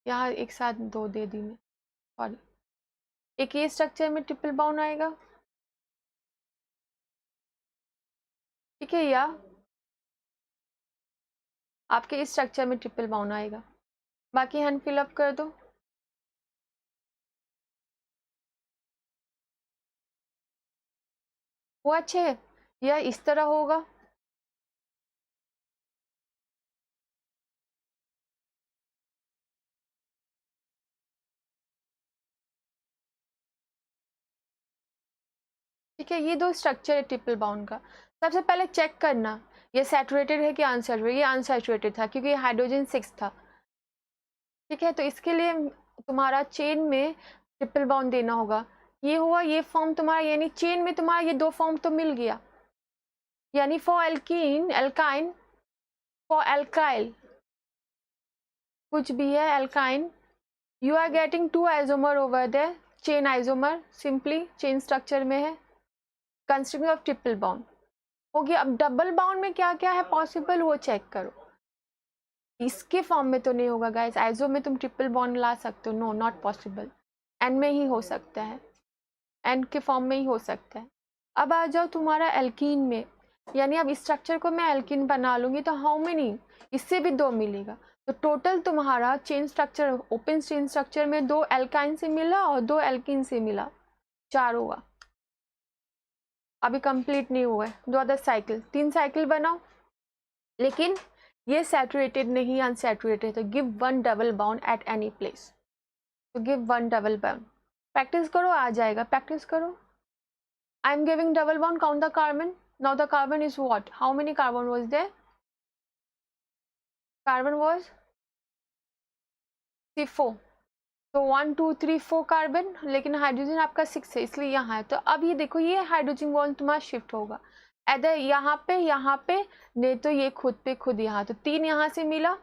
यहाँ एक साथ 2 दे दी मैं, सॉरी। एक ये स्ट्रक्चर में ट्रिपल बॉन्ड आएगा, ठीक है, या आपके इस स्ट्रक्चर में ट्रिपल बॉन्ड आएगा। बाकी हैंड फिलअप कर दो। वो अच्छे है, या इस तरह होगा। ठीक है, ये 2 स्ट्रक्चर है ट्रिपल बाउंड का। सबसे पहले चेक करना ये सैचुरेटेड है कि अनसैचुरेटेड। ये अनसैचुरेटेड था क्योंकि हाइड्रोजन 6 था। ठीक है, तो इसके लिए तुम्हारा चेन में ट्रिपल बॉन्ड देना होगा। ये हुआ ये फॉर्म तुम्हारा, यानी चेन में तुम्हारा ये 2 फॉर्म तो मिल गया। यानी for alkene alkyne, for alkyl कुछ भी है alkyne, you are getting 2 isomer over there, chain isomer simply chain structure में है, कंस्ट्रक्शन ऑफ ट्रिपल बॉन्ड हो गया। अब डबल बाउंड में क्या क्या है पॉसिबल वो चेक करो। इसके फॉर्म में तो नहीं होगा गाइस, आइसो में तुम ट्रिपल बॉन्ड ला सकते हो, नो नॉट पॉसिबल। एन में ही हो सकता है, एन के फॉर्म में ही हो सकता है। अब आ जाओ तुम्हारा एल्कीन में, यानी अब इस स्ट्रक्चर को मैं एल्कीन बना लूंगी तो हाउ मेनी, इससे भी 2 मिलेगा। तो टोटल तुम्हारा chain structure, open chain structure में 2 एल्काइन से मिला और 2 एल्कीन से मिला, 4 हुआ। अभी कंप्लीट नहीं हुआ है, 2 अदर साइकिल, 3 साइकिल बनाओ। लेकिन ये सैचुरेटेड नहीं अनसैचुरेटेड, तो give 1 double bound at any place. तो गिव 1 डबल बाउंड, प्रैक्टिस करो आ जाएगा, प्रैक्टिस करो। I am giving double bound, count the carbon. Now the carbon is what, how many carbon was there, carbon was C4, तो 1 2 3 4 carbon, लेकिन hydrogen आपका 6 है इसलिए यहाँ है। तो अब ये देखो ये हाइड्रोजन बॉन्ड तुम्हारा शिफ्ट होगा इधर यहाँ पे, नहीं तो ये खुद पे खुद यहाँ, तो 3 यहाँ से मिला,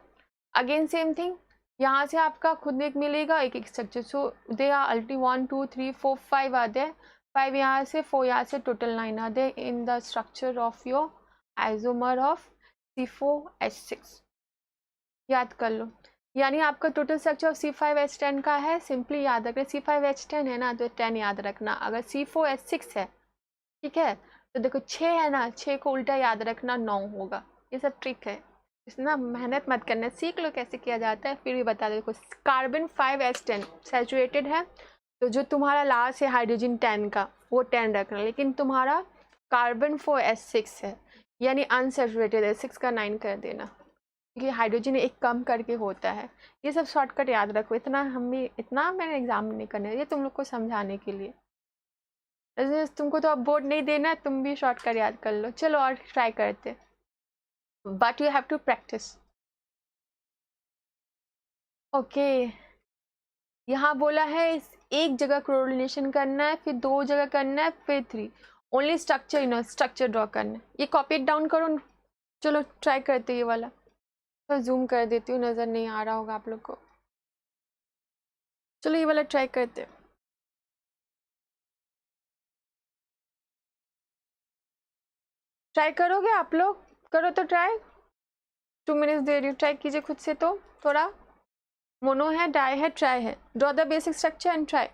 अगेन सेम थिंग यहाँ से आपका खुद एक मिलेगा, एक एक स्ट्रक्चर। सो दे आर अल्टी 1 2 3 4 5 आ दे, 5 यहाँ से 4 यहाँ से, टोटल 9 आ they in the structure of your isomer of C4H6। याद कर लो, यानी आपका टोटल स्ट्रक्चर ऑफ C5H10 का है, सिंपली याद रखना C5H10 है ना तो 10 याद रखना। अगर C4H6 है, ठीक है, तो देखो 6 है ना, 6 को उल्टा याद रखना 9 होगा। ये सब ट्रिक है, इतना मेहनत मत करना, सीख लो कैसे किया जाता है, फिर भी बता दो। देखो कार्बन 5H10 सैचुरेटेड है, तो जो तुम्हारा लास्ट है हाइड्रोजन 10 का वो 10 रखना, लेकिन तुम्हारा कार्बन 4H6 है यानी अनसैचुरेटेड है, 6 का 9 कर देना, क्योंकि हाइड्रोजन एक कम करके होता है। ये सब शॉर्टकट याद रखो, इतना मैंने एग्जाम में नहीं करना है, ये तुम लोग को समझाने के लिए। तुमको तो अब बोर्ड नहीं देना है, तुम भी शॉर्टकट याद कर लो। चलो और ट्राई करते, but you have to practice. Okay, यहाँ बोला है एक जगह क्लोरिनेशन करना है, फिर 2 जगह करना है, फिर 3 ओनली स्ट्रक्चर, स्ट्रक्चर ड्रॉ करना है। ये कॉपी डाउन करो। चलो ट्राई करते ये वाला, तो जूम कर देती हूँ, नज़र नहीं आ रहा होगा आप लोग को। चलो ये वाला ट्राई करते हैं। ट्राई करोगे आप लोग? करो तो ट्राई, 2 मिनट्स दे रही हूँ, ट्राई कीजिए खुद से। तो थोड़ा मोनो है, डाई है, ट्राई है, draw the basic structure and try.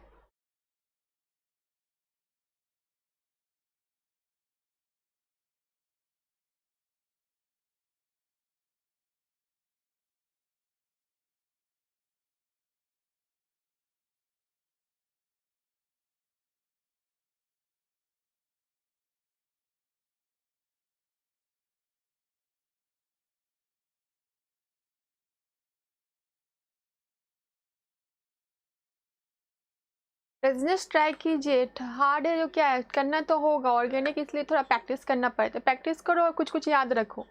Business try कीजिए, हार्ड है जो क्या है, करना तो होगा ऑर्गेनिक, इसलिए थोड़ा प्रैक्टिस करना पड़ता है। प्रैक्टिस करो और कुछ कुछ याद रखो,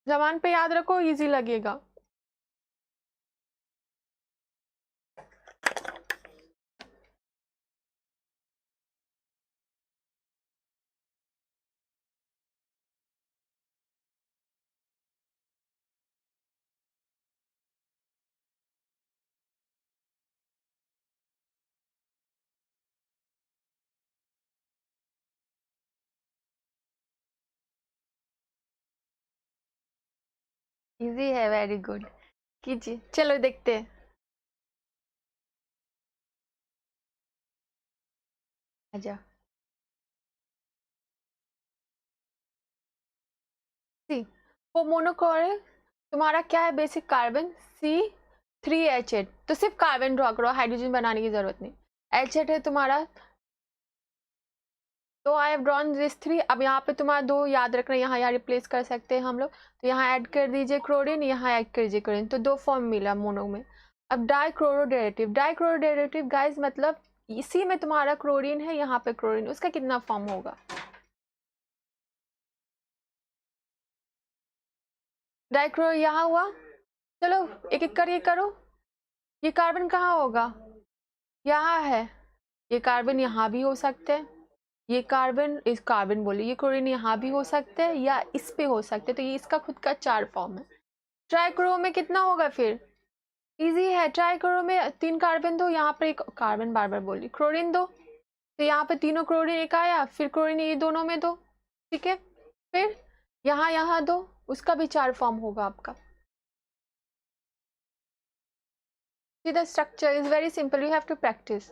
जबान पे याद रखो, इजी लगेगा। इजी है, वेरी गुड, कीजिए। चलो देखते हैं, आजा। सी, वो मोनोक्लोरल तुम्हारा क्या है, बेसिक कार्बन C3H8, तो सिर्फ कार्बन ड्रॉ करो, हाइड्रोजन बनाने की जरूरत नहीं। H8 है तुम्हारा, तो आई हैव ड्रॉन दिस 3। अब यहाँ पे तुम्हारा 2 याद रखना, यहाँ रिप्लेस कर सकते हैं हम लोग, तो यहाँ ऐड कर दीजिए क्लोरीन, यहाँ ऐड कर दीजिए क्लोरीन, तो 2 फॉर्म मिला मोनो में। अब डाइक्लोरोडेरिवेटिव, डाइक्लोरोडेरिवेटिव गाइस मतलब इसी में तुम्हारा क्लोरीन है, यहाँ पे क्लोरीन, उसका कितना फॉर्म होगा? डाइक्लोरो यहाँ हुआ, चलो एक एक करके करो। ये कार्बन कहाँ होगा? यहाँ है, ये कार्बन यहाँ भी हो सकते हैं, ये कार्बन, इस कार्बन बोले, ये क्लोरीन यहाँ भी हो सकते हैं या इस पे हो सकते हैं, तो ये इसका खुद का 4 फॉर्म है। ट्राइक्लोरो में कितना होगा फिर? इजी है, ट्राइक्लोरो में 3 कार्बन दो, यहाँ पर एक कार्बन, बार बार बोली, क्लोरीन दो, तो यहाँ पे तीनों क्लोरीन एक आया, फिर क्लोरीन ये दोनों में दो, ठीक है, फिर यहाँ दो, उसका भी 4 फॉर्म होगा आपका। See, the structure is very simple, you have to practice.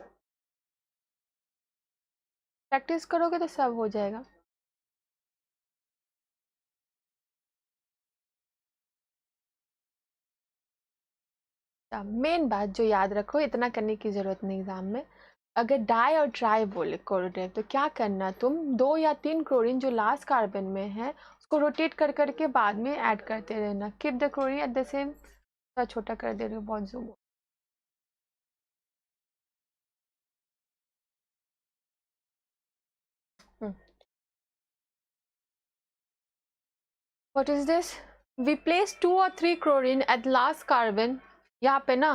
Practice करोगे तो सब हो जाएगा। मेन बात जो याद रखो, इतना करने की जरूरत नहीं एग्जाम में, अगर डाई और ट्राई बोले क्लोरोडेव, तो क्या करना, तुम 2 या 3 क्लोरीन जो लास्ट कार्बन में है उसको रोटेट कर करके बाद में ऐड करते रहना। Keep the chlorine at the same, छोटा कर दे रही हो, बहुत zoom. What is this? We place 2 or 3 chlorine at last carbon, यहाँ पे ना,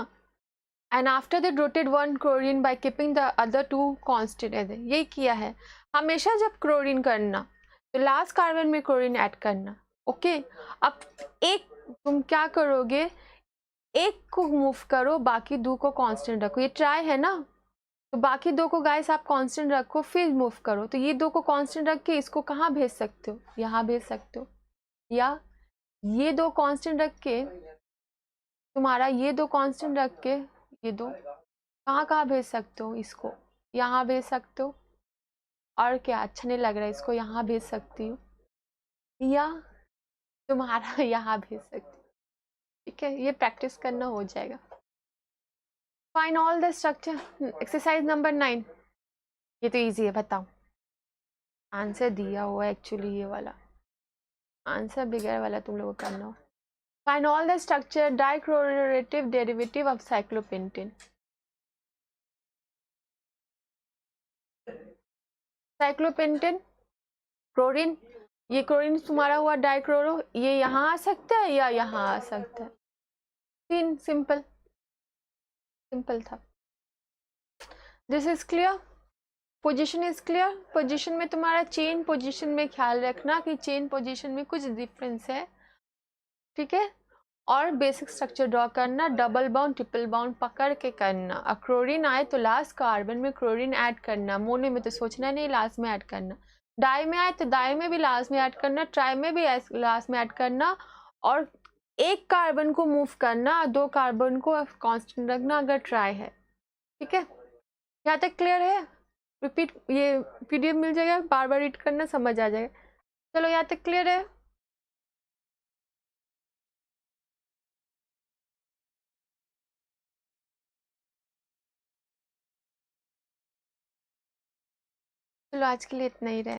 and after that rotate 1 chlorine by keeping the other 2 constant। यही किया है हमेशा, जब क्लोरीन करना तो लास्ट कार्बन में क्लोरीन ऐड करना, ओके। अब एक तुम क्या करोगे, एक को मूव करो, बाकी 2 को कांस्टेंट रखो, ये ट्राई है ना, तो बाकी 2 को गाइस आप कांस्टेंट रखो, फिर मूव करो, तो ये 2 को कांस्टेंट रख के इसको कहाँ भेज सकते हो, यहाँ भेज सकते हो, या ये 2 कांस्टेंट रख के तुम्हारा, ये 2 कांस्टेंट रख के ये 2 कहाँ भेज सकते हो, इसको यहाँ भेज सकते हो, और क्या अच्छा नहीं लग रहा है, इसको यहाँ भेज सकती हूँ, या तुम्हारा यहाँ भेज सकती हूँ, ठीक है, ये प्रैक्टिस करना हो जाएगा। Find all the structure, exercise number 9, ये तो इजी है, बताओ। आंसर दिया हुआ एक्चुअली, ये वाला आंसर बिगड़ वाला तुम लोगों को करना हो। Find all the structure dichlorative derivative of cyclopentane. Cyclopentane chlorine, ये क्लोरीन तुम्हारा हुआ डाइक्लोरो, ये यहाँ आ सकता है या यहाँ आ सकता है, 3 सिंपल सिंपल था। This is clear, position is clear. Position में तुम्हारा चेन पोजीशन में ख्याल रखना कि चेन पोजीशन में कुछ डिफरेंस है, ठीक है, और बेसिक स्ट्रक्चर ड्रॉ करना, डबल बाउंड ट्रिपल बाउंड पकड़ के करना। अब क्लोरीन आए तो लास्ट कार्बन में क्लोरीन ऐड करना, मोनो में तो सोचना नहीं, लास्ट में ऐड करना। डाई में आए तो डाई में भी लास्ट में ऐड करना, ट्राई में भी लास्ट में ऐड करना, और एक कार्बन को मूव करना, 2 कार्बन को कांस्टेंट रखना अगर ट्राई है। ठीक है, यहाँ तक क्लियर है? रिपीट, ये पीडीएफ मिल जाएगा, बार बार रीड करना, समझ आ जाएगा। चलो यहाँ तक क्लियर है? चलो आज के लिए इतना ही रहे।